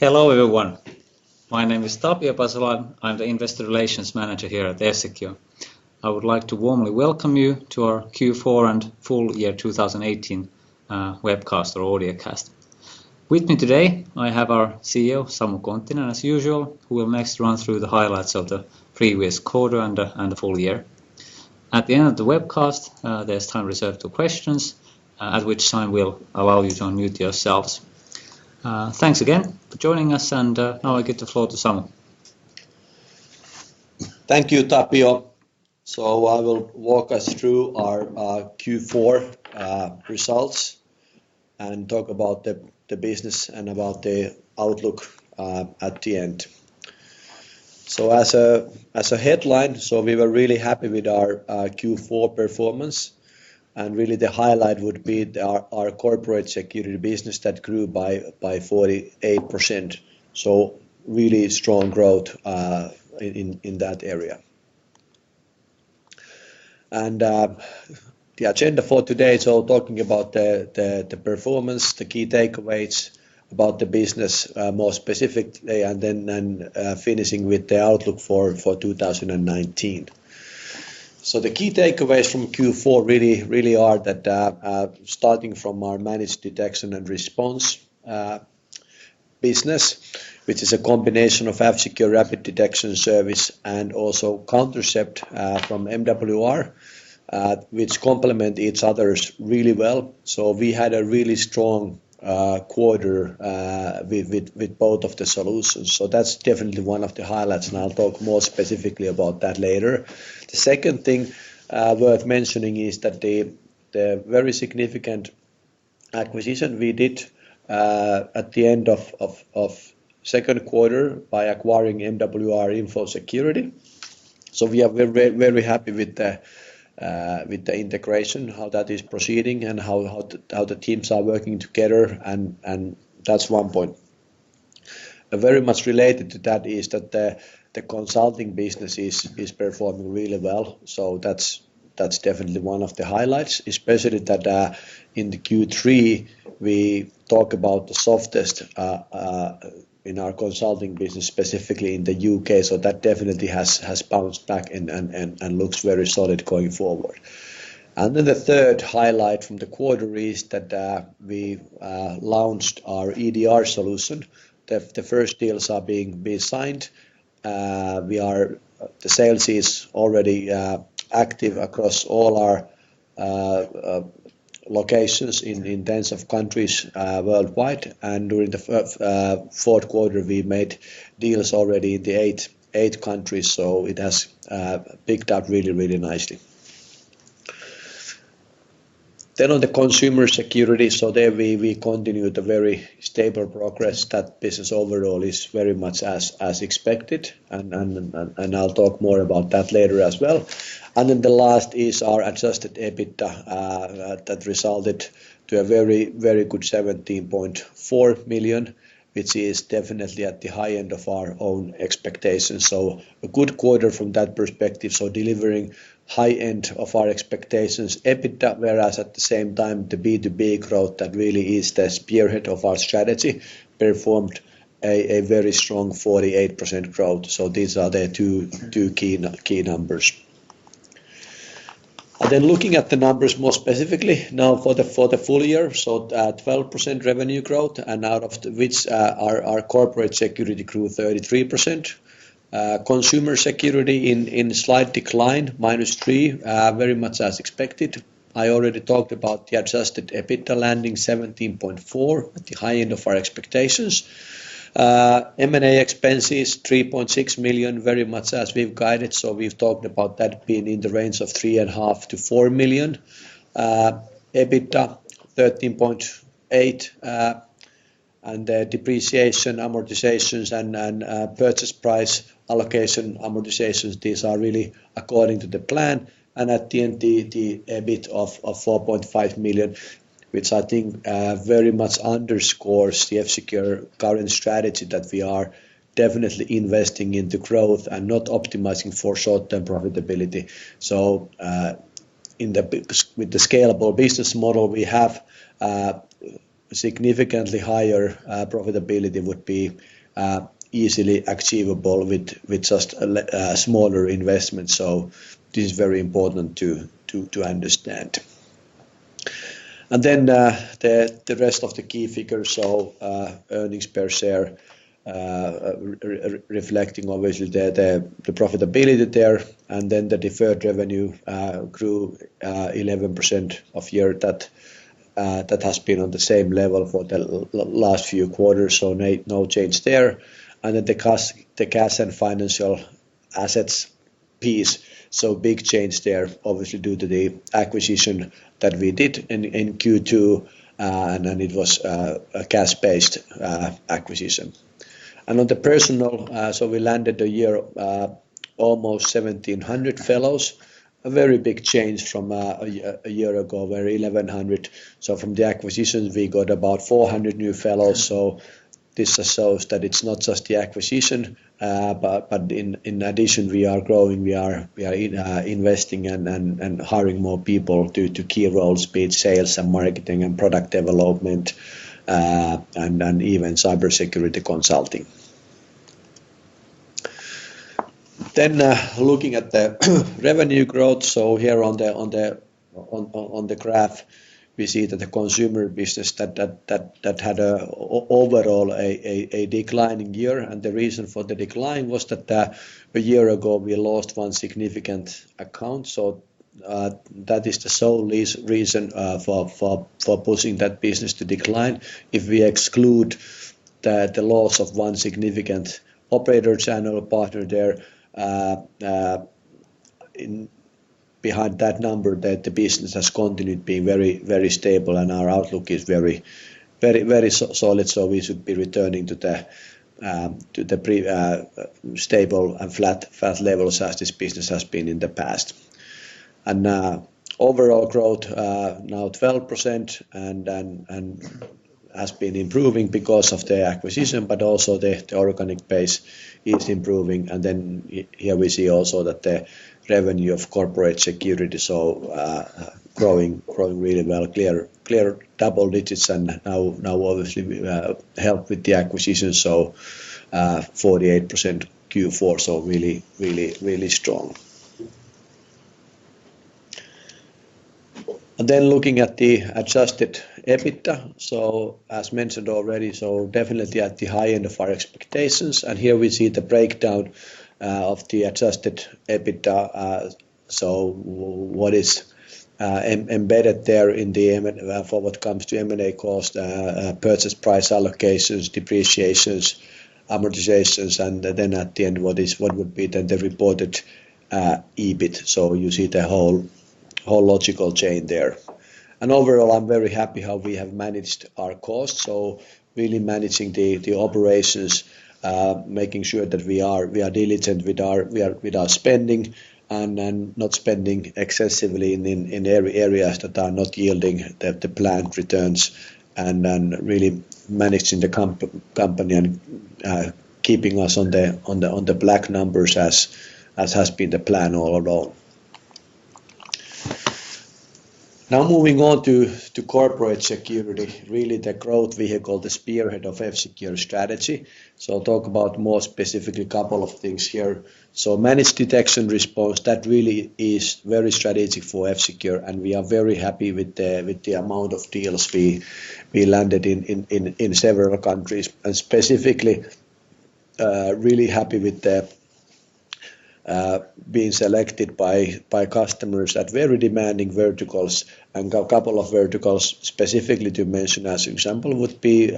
Hello everyone, my name is Tapio Pasola. I'm the Investor Relations Manager here at F-Secure. I would like to warmly welcome you to our Q4 and full year 2018 webcast or audiocast. With me today I have our CEO Samu Konttinen as usual, who will next run through the highlights of the previous quarter and the full year. At the end of the webcast there's time reserved to questions, at which time we'll allow you to unmute yourselves. Thanks again for joining us, and now I give the floor to Samu. Thank you, Tapio. So I will walk us through our Q4 results and talk about the business and about the outlook at the end. So as a headline, so we were really happy with our Q4 performance. And really the highlight would be our corporate security business that grew by 48%. So really strong growth in that area. And the agenda for today, so talking about the performance, the key takeaways about the business more specifically, and then finishing with the outlook for 2019. So the key takeaways from Q4 really are that starting from our managed detection and response business, which is a combination of F-Secure Rapid Detection Service and also Countercept from MWR, which complement each other really well. So we had a really strong quarter with both of the solutions. So that's definitely one of the highlights, and I'll talk more specifically about that later. The second thing worth mentioning is that the very significant acquisition we did at the end of second quarter by acquiring MWR Info Security. So we are very happy with the integration, how that is proceeding, and how the teams are working together, and that's one point. Very much related to that is that the consulting business is performing really well. So that's definitely one of the highlights, especially that in the Q3 we talk about the softest in our consulting business, specifically in the UK. So that definitely has bounced back and looks very solid going forward. And then the third highlight from the quarter is that we launched our EDR solution. The first deals are being signed. The sales is already active across all our locations in tens of countries worldwide, and during the fourth quarter we made deals already in the eight countries, so it has picked up really nicely. Then on the consumer security, so there we continue the very stable progress. That business overall is very much as expected, and I'll talk more about that later as well. And then the last is our adjusted EBITDA that resulted to a very good 17.4 million, which is definitely at the high end of our own expectations. So a good quarter from that perspective, so delivering high end of our expectations EBITDA, whereas at the same time the B2B growth that really is the spearhead of our strategy performed a very strong 48% growth. So these are the two key numbers. And then looking at the numbers more specifically now for the full year, so 12% revenue growth, and out of which our corporate security grew 33%. Consumer security in slight decline, -3%, very much as expected. I already talked about the adjusted EBITDA landing 17.4 at the high end of our expectations. M&A expenses 3.6 million, very much as we've guided, so we've talked about that being in the range of 3.5 to 4 million. EBITDA 13.8, and the depreciation, amortizations, and purchase price allocation amortizations, these are really according to the plan. And at the end the EBIT of 4.5 million, which I think very much underscores the F-Secure current strategy that we are definitely investing into growth and not optimizing for short-term profitability. So with the scalable business model we have, significantly higher profitability would be easily achievable with just a smaller investment. So this is very important to understand. And then the rest of the key figures, so earnings per share, reflecting obviously the profitability there, and then the deferred revenue grew 11% of year. That has been on the same level for the last few quarters, so no change there. And then the cash and financial assets piece, so big change there, obviously due to the acquisition that we did in Q2, and then it was a cash-based acquisition. And on the personal, so we landed the year almost 1,700 fellows, a very big change from a year ago, where 1,100. So from the acquisitions, we got about 400 new fellows. So this shows that it's not just the acquisition, but in addition, we are growing, we are investing and hiring more people to key roles, be it sales and marketing and product development, and even cybersecurity consulting. Then looking at the revenue growth, so here on the graph, we see that the consumer business that had overall a declining year, and the reason for the decline was that a year ago we lost one significant account. So that is the sole reason for pushing that business to decline. If we exclude the loss of one significant operator channel partner there, behind that number, that the business has continued being very, very stable, and our outlook is very, very, very solid. So we should be returning to the stable and flat levels as this business has been in the past. And overall growth now 12%, and has been improving because of the acquisition, but also the organic base is improving. And then here we see also that the revenue of corporate security, so growing really well, clear double digits, and now obviously helped with the acquisition, so 48% Q4, so really strong. And then looking at the adjusted EBITDA, so as mentioned already, so definitely at the high end of our expectations. And here we see the breakdown of the adjusted EBITDA, so what is embedded there in the for what comes to M&A cost, purchase price allocations, depreciations, amortizations, and then at the end what would be then the reported EBIT. So you see the whole logical chain there. And overall, I'm very happy how we have managed our costs. So really managing the operations, making sure that we are diligent with our spending, and not spending excessively in areas that are not yielding the planned returns, and then really managing the company and keeping us on the black numbers as has been the plan all along. Now moving on to corporate security, really the growth vehicle, the spearhead of F-Secure strategy. So I'll talk about more specifically a couple of things here. So managed detection response, that really is very strategic for F-Secure, and we are very happy with the amount of deals we landed in several countries, and specifically really happy with the being selected by customers at very demanding verticals, and a couple of verticals specifically to mention as example would be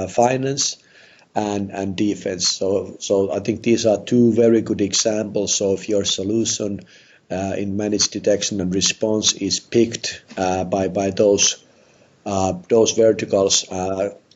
finance and defense. So I think these are two very good examples. So if your solution in managed detection and response is picked by those verticals,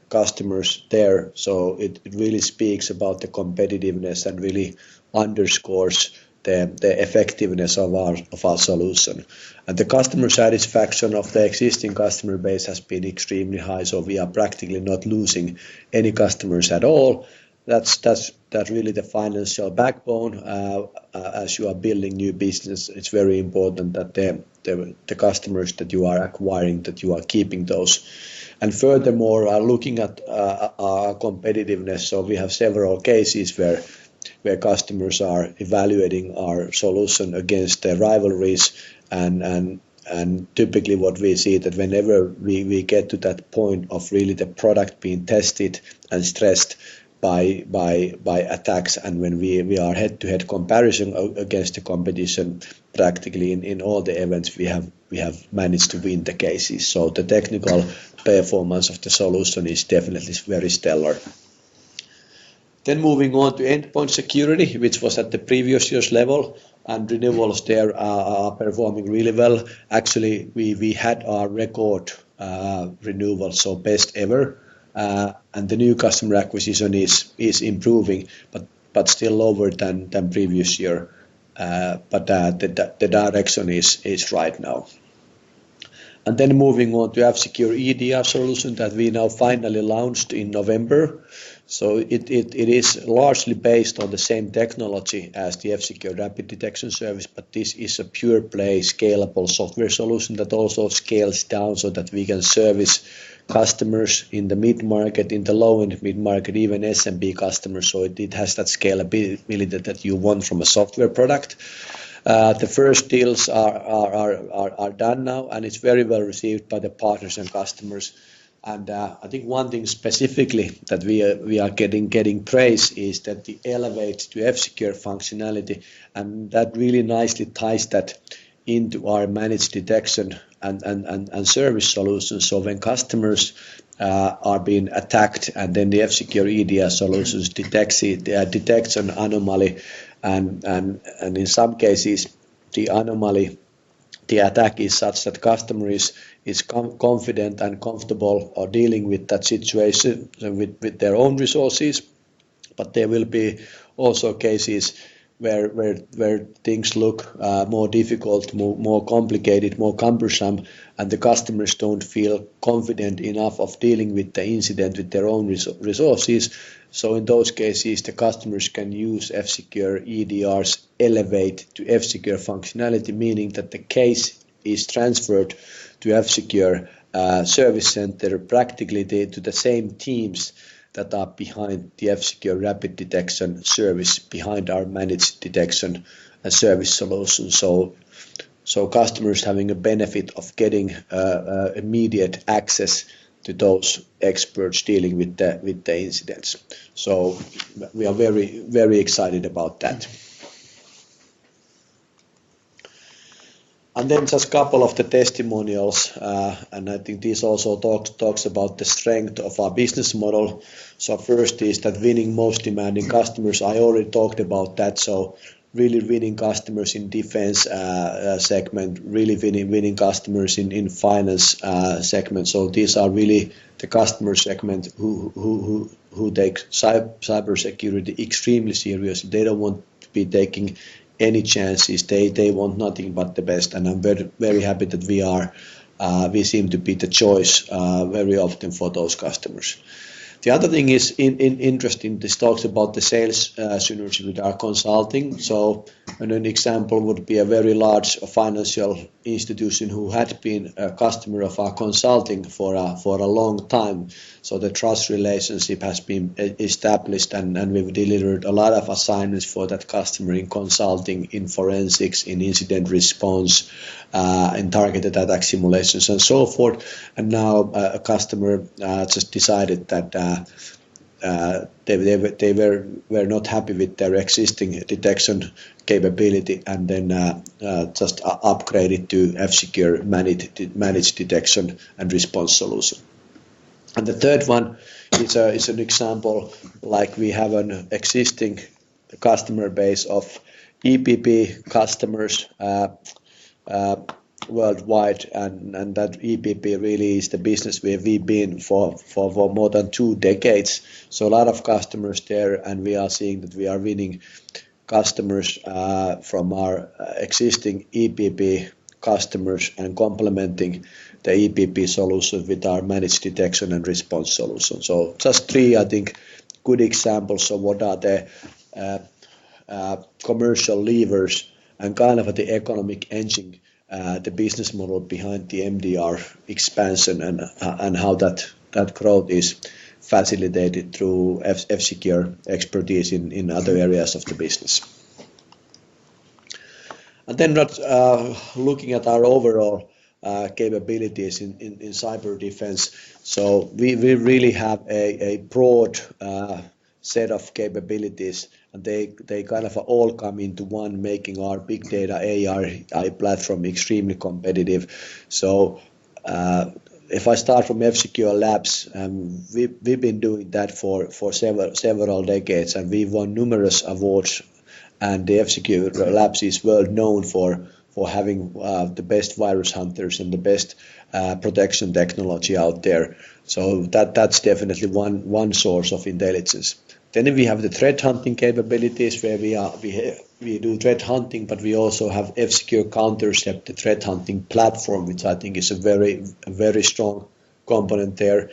customers there, so it really speaks about the competitiveness and really underscores the effectiveness of our solution. And the customer satisfaction of the existing customer base has been extremely high, so we are practically not losing any customers at all. That's that really the financial backbone as you are building new business. It's very important that the customers that you are acquiring, that you are keeping those. And furthermore, looking at our competitiveness, so we have several cases where customers are evaluating our solution against their rivalries, and typically what we see that whenever we get to that point of really the product being tested and stressed by attacks, and when we are head-to-head comparison against the competition, practically in all the events we have managed to win the cases. So the technical performance of the solution is definitely very stellar. Then moving on to endpoint security, which was at the previous year's level, and renewals there are performing really well. Actually, we had our record renewal, so best ever, and the new customer acquisition is improving, but still lower than previous year. But the direction is right now. And then moving on to F-Secure EDR solution that we now finally launched in November. So it is largely based on the same technology as the F-Secure Rapid Detection Service, but this is a pure play scalable software solution that also scales down so that we can service customers in the mid-market, in the low-end mid-market, even SMB customers. So it has that scalability that you want from a software product. The first deals are done now, and it's very well received by the partners and customers. And I think one thing specifically that we are getting praise is that the Elevate to F-Secure functionality, and that really nicely ties that into our managed detection and service solutions. So when customers are being attacked, and then the F-Secure EDR solutions detects an anomaly, and in some cases the attack is such that customer is confident and comfortable or dealing with that situation with their own resources. But there will be also cases where things look more difficult, more complicated, more cumbersome, and the customers don't feel confident enough of dealing with the incident with their own resources. So in those cases, the customers can use F-Secure EDR's Elevate to F-Secure functionality, meaning that the case is transferred to F-Secure Service Center, practically to the same teams that are behind the F-Secure Rapid Detection Service, behind our managed detection and service solution. So customers having a benefit of getting immediate access to those experts dealing with the incidents. So we are very, very excited about that. And then just a couple of the testimonials, and I think this also talks about the strength of our business model. So first is that winning most demanding customers. I already talked about that. So really winning customers in defense segment, really winning customers in finance segment. So these are really the customer segment who take cybersecurity extremely serious. They don't want to be taking any chances. They want nothing but the best, and I'm very, very happy that we seem to be the choice very often for those customers. The other thing is interesting. This talks about the sales synergy with our consulting. So an example would be a very large financial institution who had been a customer of our consulting for a long time. So the trust relationship has been established, and we've delivered a lot of assignments for that customer in consulting, in forensics, in incident response, in targeted attack simulations, and so forth. And now a customer just decided that they were not happy with their existing detection capability, and then just upgraded to F-Secure managed detection and response solution. And the third one is an example, like we have an existing customer base of EPP customers worldwide, and that EPP really is the business where we've been for more than 2 decades. So a lot of customers there, and we are seeing that we are winning customers from our existing EPP customers and complementing the EPP solution with our managed detection and response solution. So just 3, I think, good examples of what are the commercial levers and kind of the economic engine, the business model behind the MDR expansion, and how that growth is facilitated through F-Secure expertise in other areas of the business. And then looking at our overall capabilities in cyber defense. So we really have a broad set of capabilities, and they kind of all come into one, making our big data AI platform extremely competitive. So if I start from F-Secure Labs, we've been doing that for several decades, and we've won numerous awards, and the F-Secure Labs is world known for having the best virus hunters and the best protection technology out there. So that's definitely one source of intelligence. Then we have the threat hunting capabilities, where we do threat hunting, but we also have F-Secure Countercept, the threat hunting platform, which I think is a very strong component there.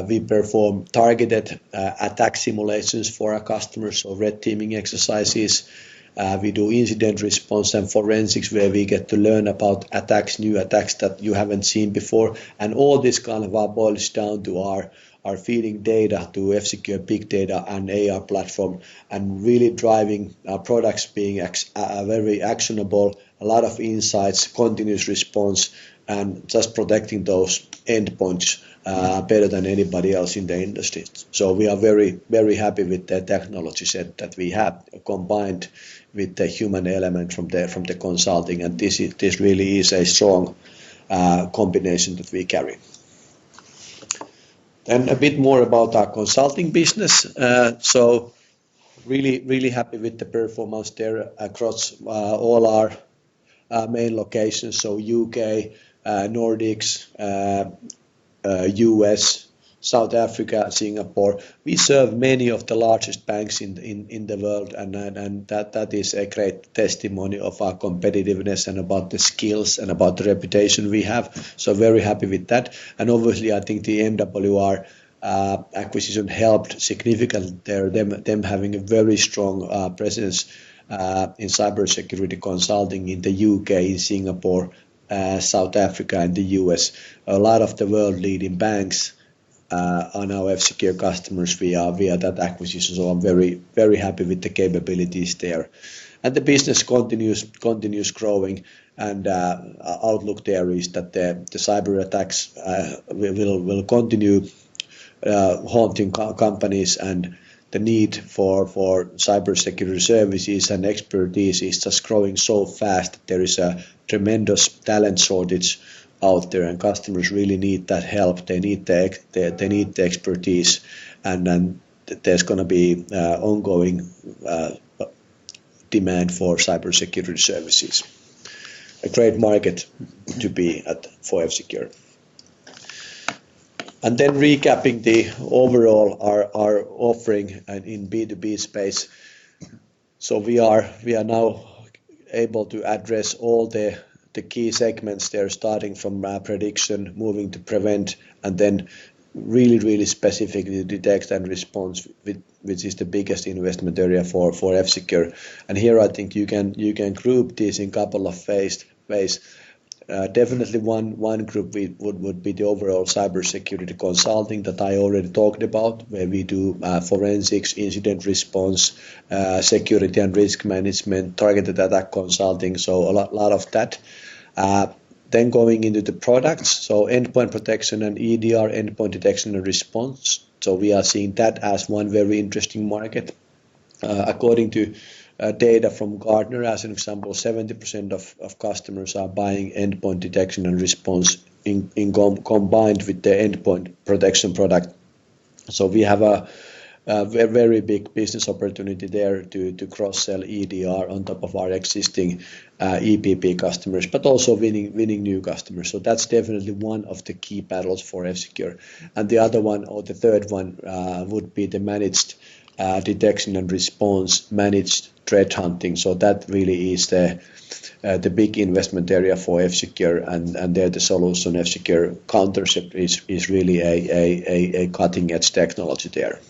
We perform targeted attack simulations for our customers, so red teaming exercises. We do incident response and forensics, where we get to learn about new attacks that you haven't seen before. And all this kind of boils down to our feeding data to F-Secure Big Data and AI platform, and really driving our products being very actionable, a lot of insights, continuous response, and just protecting those endpoints better than anybody else in the industry. So we are very happy with the technology set that we have combined with the human element from the consulting, and this really is a strong combination that we carry. Then a bit more about our consulting business. So really happy with the performance there across all our main locations. So UK, Nordics, US, South Africa, Singapore. We serve many of the largest banks in the world, and that is a great testimony of our competitiveness and about the skills and about the reputation we have. So very happy with that. And obviously, I think the MWR acquisition helped significantly there, them having a very strong presence in cybersecurity consulting in the UK, in Singapore, South Africa, and the US. A lot of the world leading banks are now F-Secure customers via that acquisition. So I'm very happy with the capabilities there. And the business continues growing, and outlook there is that the cyber attacks will continue haunting companies, and the need for cybersecurity services and expertise is just growing so fast that there is a tremendous talent shortage out there, and customers really need that help. They need the expertise, and then there's going to be ongoing demand for cybersecurity services. A great market to be at for F-Secure. And then recapping the overall our offering in B2B space. So we are now able to address all the key segments there, starting from prediction, moving to prevent, and then really specifically detect and response, which is the biggest investment area for F-Secure. And here I think you can group these in a couple of ways. Definitely one group would be the overall cybersecurity consulting that I already talked about, where we do forensics, incident response, security and risk management, targeted attack consulting, so a lot of that. Then going into the products, so endpoint protection and EDR, endpoint detection and response. So we are seeing that as one very interesting market. According to data from Gartner, as an example, 70% of customers are buying endpoint detection and response combined with the endpoint protection product. So we have a very big business opportunity there to cross-sell EDR on top of our existing EPP customers, but also winning new customers. So that's definitely one of the key battles for F-Secure. And the other one, or the third one, would be the managed detection and response, managed threat hunting. So that really is the big investment area for F-Secure, and there the solution F-Secure Countercept is really a cutting edge technology there.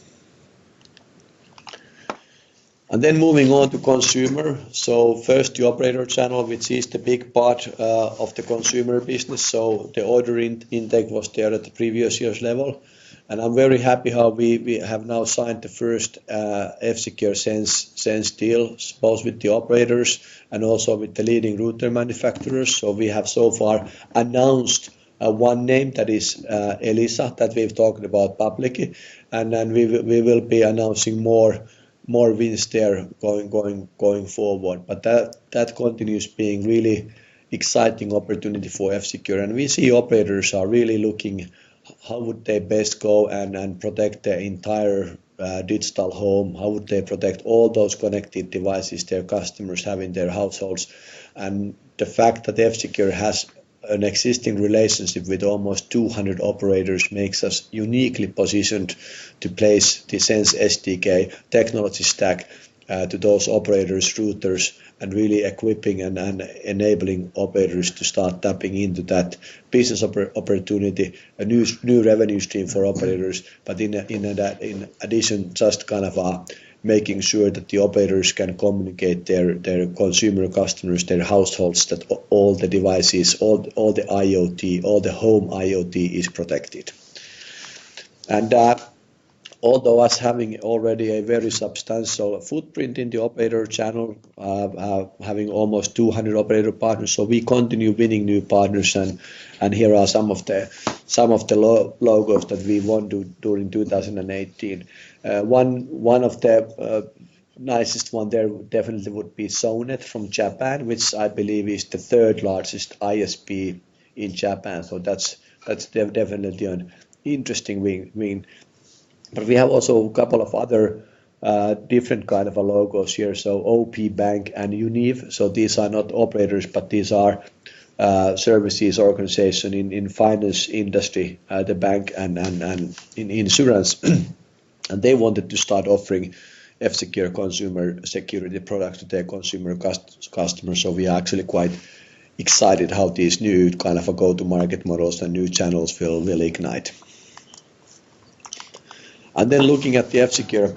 And then moving on to consumer. So first the operator channel, which is the big part of the consumer business. So the order intake was there at the previous year's level. And I'm very happy how we have now signed the first F-Secure Sense deal, both with the operators and also with the leading router manufacturers. So we have so far announced one name, that is Elisa, that we've talked about publicly, and then we will be announcing more wins there going forward. But that continues being really exciting opportunity for F-Secure, and we see operators are really looking how would they best go and protect their entire digital home, how would they protect all those connected devices their customers have in their households. And the fact that F-Secure has an existing relationship with almost 200 operators makes us uniquely positioned to place the Sense SDK technology stack to those operators' routers, and really equipping and enabling operators to start tapping into that business opportunity, a new revenue stream for operators. But in addition, just kind of making sure that the operators can communicate their consumer customers, their households, that all the devices, all the IoT, all the home IoT is protected. And although us having already a very substantial footprint in the operator channel, having almost 200 operator partners, so we continue winning new partners, and here are some of the logos that we won during 2018. One of the nicest one there definitely would be Sonet from Japan, which I believe is the third largest ISP in Japan. So that's definitely an interesting win. But we have also a couple of other different kind of logos here. So OP Bank and Univ. So these are not operators, but these are services organization in finance industry, the bank and in insurance. And they wanted to start offering F-Secure consumer security products to their consumer customers. So we are actually quite excited how these new kind of go-to-market models and new channels will ignite. And then looking at the F-Secure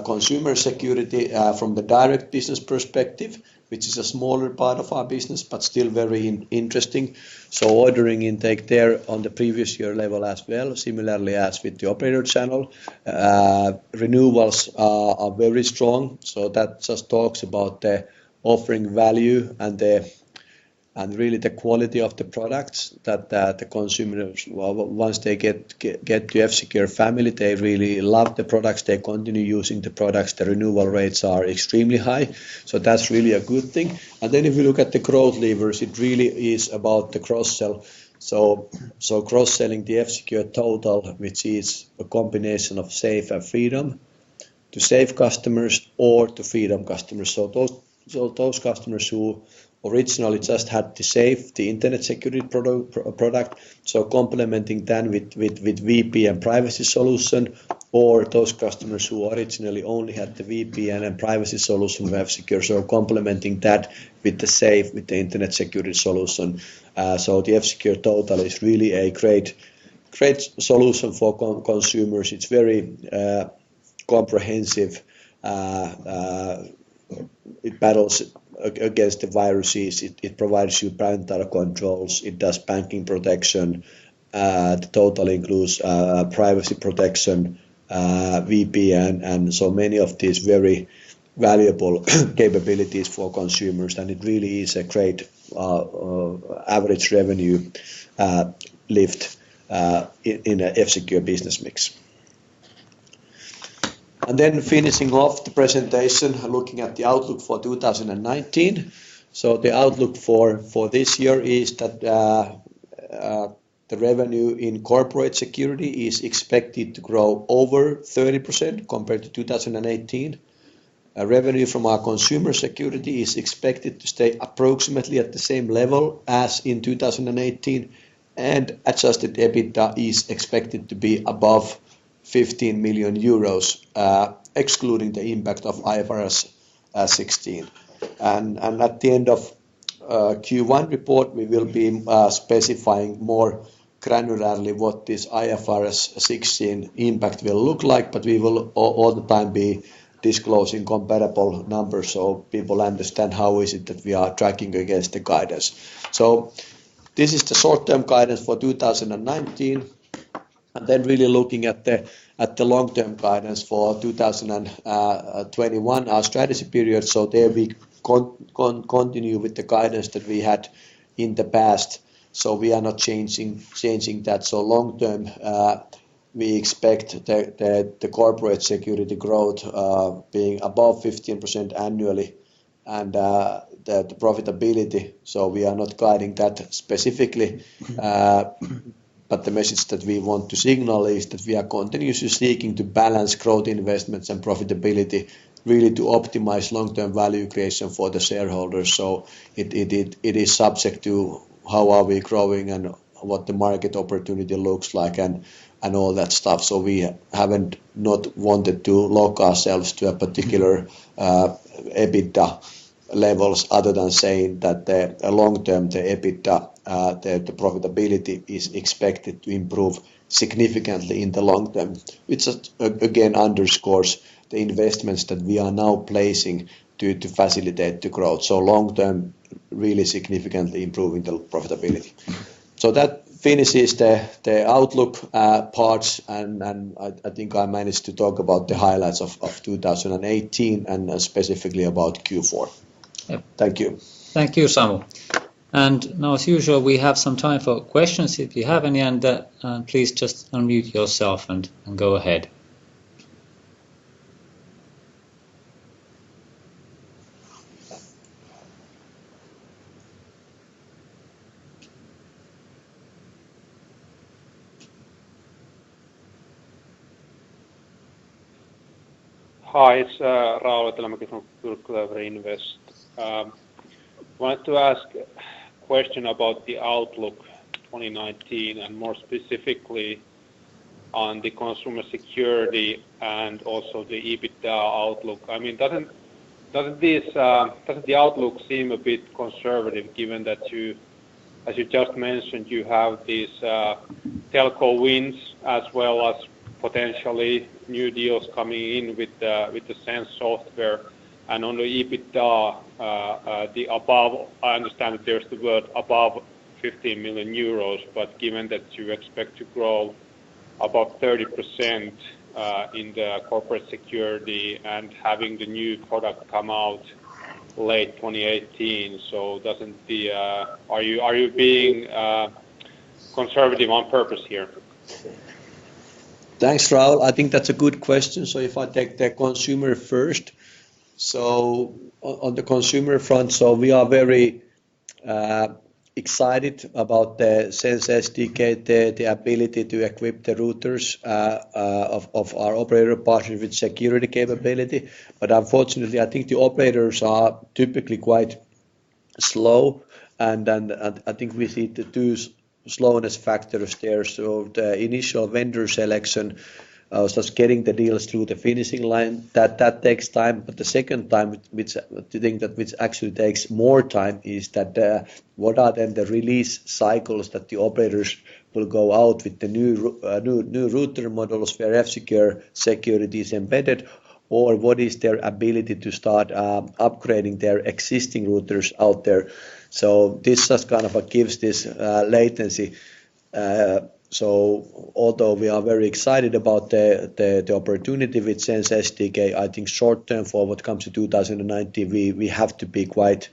consumer security from the direct business perspective, which is a smaller part of our business, but still very interesting. So ordering intake there on the previous year level as well, similarly as with the operator channel. Renewals are very strong, so that just talks about the offering value and really the quality of the products that the consumers, once they get to F-Secure family, they really love the products, they continue using the products, the renewal rates are extremely high, so that's really a good thing. And then if you look at the growth levers, it really is about the cross-sell. So cross-selling the F-Secure Total, which is a combination of Safe and Freedom, to Safe customers or to Freedom customers. So those customers who originally just had the Safe, the internet security product, so complementing that with VPN and privacy solution, or those customers who originally only had the VPN and privacy solution with F-Secure, so complementing that with the Safe, with the internet security solution. So the F-Secure Total is really a great solution for consumers. It's very comprehensive. It battles against the viruses, it provides you parental controls, it does banking protection, the Total includes privacy protection, VPN, and so many of these very valuable capabilities for consumers, and it really is a great average revenue lift in a F-Secure business mix. And then finishing off the presentation, looking at the outlook for 2019. So the outlook for this year is that the revenue in corporate security is expected to grow over 30% compared to 2018. Revenue from our consumer security is expected to stay approximately at the same level as in 2018, and adjusted EBITDA is expected to be above 15 million euros, excluding the impact of IFRS 16. And at the end of Q1 report, we will be specifying more granularly what this IFRS 16 impact will look like, but we will all the time be disclosing comparable numbers so people understand how is it that we are tracking against the guidance. So this is the short-term guidance for 2019, and then really looking at the long-term guidance for 2021, our strategy period. So there we continue with the guidance that we had in the past. So we are not changing that. So long-term, we expect the corporate security growth being above 15% annually, and the profitability. So we are not guiding that specifically, but the message that we want to signal is that we are continuously seeking to balance growth investments and profitability, really to optimize long-term value creation for the shareholders. So it is subject to how are we growing and what the market opportunity looks like and all that stuff. So we haven't not wanted to lock ourselves to a particular EBITDA levels, other than saying that the long term the EBITDA, the profitability is expected to improve significantly in the long term, which again underscores the investments that we are now placing to facilitate the growth. So long term, really significantly improving the profitability. So that finishes the outlook parts, and I think I managed to talk about the highlights of 2018 and specifically about Q4. Yep. Thank you. Thank you, Samu. And now, as usual, we have some time for questions if you have any, and please just unmute yourself and go ahead. Hi, it's Raul Etelämäki from Clever Invest. Wanted to ask a question about the outlook 2019 and more specifically on the consumer security and also the EBITDA outlook. I mean, doesn't the outlook seem a bit conservative given that you, as you just mentioned, you have these telco wins as well as potentially new deals coming in with the Sense software, and on the EBITDA, the above. I understand that there's the word above 15 million euros, but given that you expect to grow about 30% in the corporate security and having the new product come out late 2018, so doesn't the are you being conservative on purpose here? Thanks, Raul. I think that's a good question. So if I take the consumer first, so on the consumer front, so we are very excited about the Sense SDK, the ability to equip the routers of our operator partners with security capability. But unfortunately, I think the operators are typically quite slow, and I think we see the two slowness factors there. So the initial vendor selection, just getting the deals through the finishing line, that takes time. But the second time, which actually takes more time, is that what are then the release cycles that the operators will go out with the new router models where F-Secure security is embedded, or what is their ability to start upgrading their existing routers out there. So this just kind of gives this latency. So although we are very excited about the opportunity with Sense SDK, I think short term for what comes to 2019, we have to be quite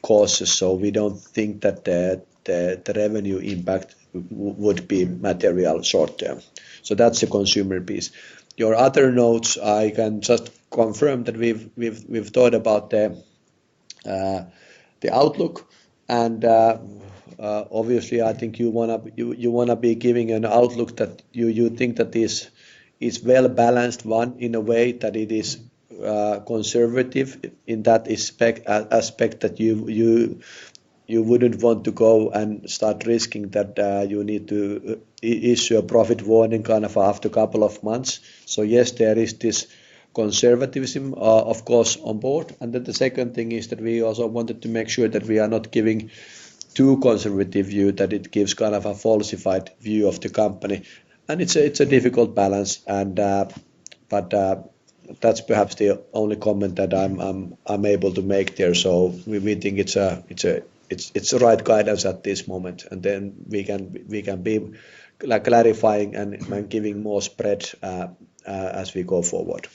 cautious. So we don't think that the revenue impact would be material short term. So that's the consumer piece. Your other notes, I can just confirm that we've thought about the outlook, and obviously I think you wanna be giving an outlook that you think that is well balanced, one in a way that it is conservative in that aspect that you wouldn't want to go and start risking that you need to issue a profit warning kind of after a couple of months. So yes, there is this conservatism, of course, on board. And then the second thing is that we also wanted to make sure that we are not giving too conservative view, that it gives kind of a falsified view of the company. And it's a difficult balance. And but that's perhaps the only comment that I'm able to make there. So we think it's the right guidance at this moment, and then we can be like clarifying and giving more spread as we go forward.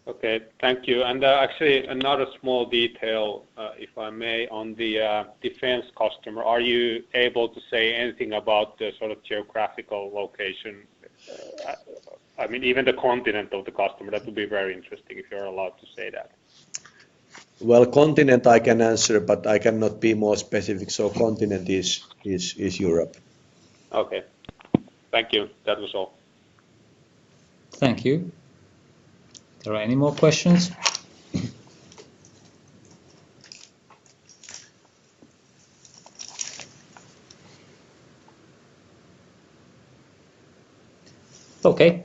Okay, thank you. And actually, another small detail, if I may, on the defense customer. Are you able to say anything about the sort of geographical location? I mean, even the continent of the customer. That would be very interesting if you're allowed to say that. Well, continent I can answer, but I cannot be more specific. So continent is Europe. Okay, thank you. That was all. Thank you. Are there any more questions? Okay,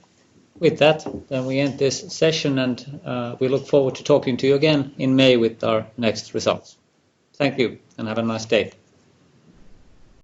with that, then we end this session, and we look forward to talking to you again in May with our next results. Thank you, and have a nice day.